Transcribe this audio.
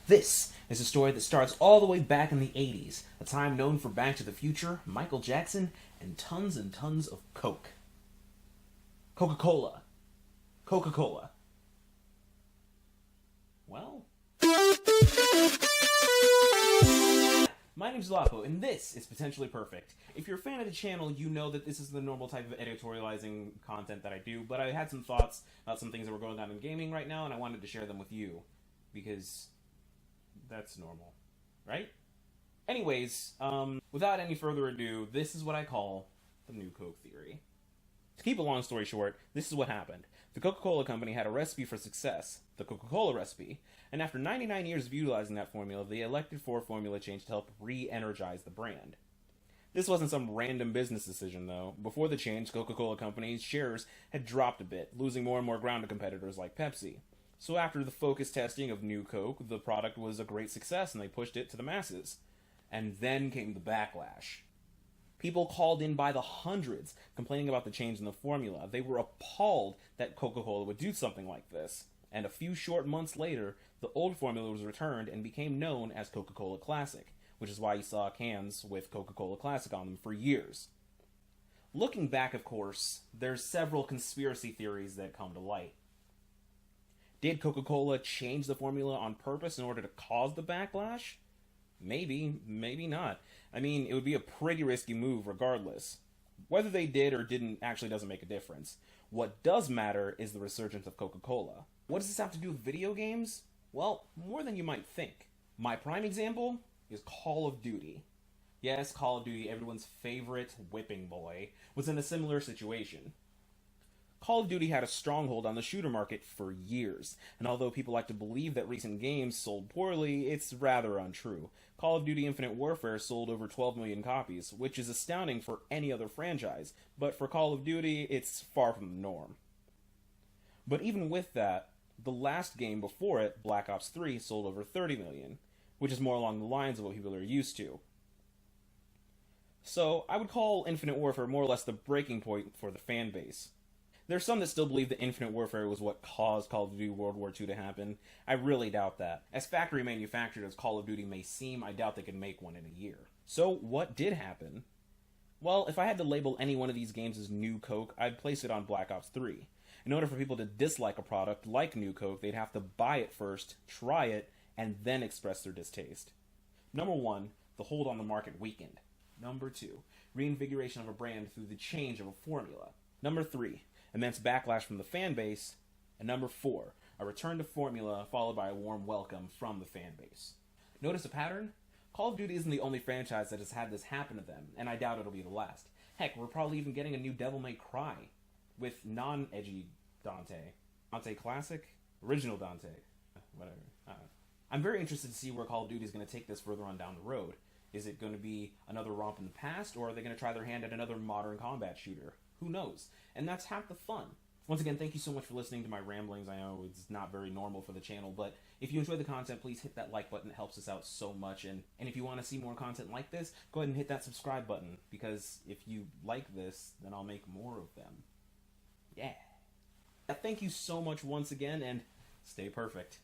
This is a story that starts all the way back in the 80s, a time known for Back to the Future, Michael Jackson, and tons of Coke. Coca-Cola. Coca-Cola. Well... My name's Lapo, and this is Potentially Perfect. If you're a fan of the channel, you know that this is the normal type of editorializing content that I do, but I had some thoughts about some things that were going on in gaming right now, and I wanted to share them with you, because that's normal, right? Anyways, without any further ado, this is what I call the New Coke theory. To keep a long story short, this is what happened. The Coca-Cola company had a recipe for success, the Coca-Cola recipe, and after 99 years of utilizing that formula, they elected for a formula change to help re-energize the brand. This wasn't some random business decision, though. Before the change, Coca-Cola Company's shares had dropped a bit, losing more and more ground to competitors like Pepsi. So after the focus testing of New Coke, the product was a great success and they pushed it to the masses. And then came the backlash. People called in by the hundreds, complaining about the change in the formula. They were appalled that Coca-Cola would do something like this. And a few short months later, the old formula was returned and became known as Coca-Cola Classic, which is why you saw cans with Coca-Cola Classic on them for years. Looking back, of course, there's several conspiracy theories that come to light. Did Coca-Cola change the formula on purpose in order to cause the backlash? Maybe, maybe not. I mean, it would be a pretty risky move regardless. Whether they did or didn't actually doesn't make a difference. What does matter is the resurgence of Coca-Cola. What does this have to do with video games? Well, more than you might think. My prime example is Call of Duty. Yes, Call of Duty, everyone's favorite whipping boy, was in a similar situation. Call of Duty had a stronghold on the shooter market for years, and although people like to believe that recent games sold poorly, it's rather untrue. Call of Duty Infinite Warfare sold over 12 million copies, which is astounding for any other franchise, but for Call of Duty, it's far from the norm. But even with that, the last game before it, Black Ops 3, sold over 30 million, which is more along the lines of what people are used to. So, I would call Infinite Warfare more or less the breaking point for the fan base. There's some that still believe that Infinite Warfare was what caused Call of Duty World War II to happen. I really doubt that. As factory manufactured as Call of Duty may seem, I doubt they could make one in a year. So, what did happen? Well, if I had to label any one of these games as New Coke, I'd place it on Black Ops 3. In order for people to dislike a product like New Coke, they'd have to buy it first, try it, and then express their distaste. Number 1, the hold on the market weakened. Number 2, reinvigoration of a brand through the change of a formula. Number 3, immense backlash from the fan base. And number 4, a return to formula followed by a warm welcome from the fan base. Notice a pattern? Call of Duty isn't the only franchise that has had this happen to them, and I doubt it'll be the last. Heck, we're probably even getting a new Devil May Cry with non-edgy Dante. Dante Classic? Original Dante. Whatever. I don't know. I'm very interested to see where Call of Duty is going to take this further on down the road. Is it going to be another romp in the past, or are they going to try their hand at another modern combat shooter? Who knows? And that's half the fun. Once again, thank you so much for listening to my ramblings. I know it's not very normal for the channel, but if you enjoy the content, please hit that like button. It helps us out so much. And if you want to see more content like this, go ahead and hit that subscribe button, because if you like this, then I'll make more of them. Yeah. Thank you so much once again, and stay perfect.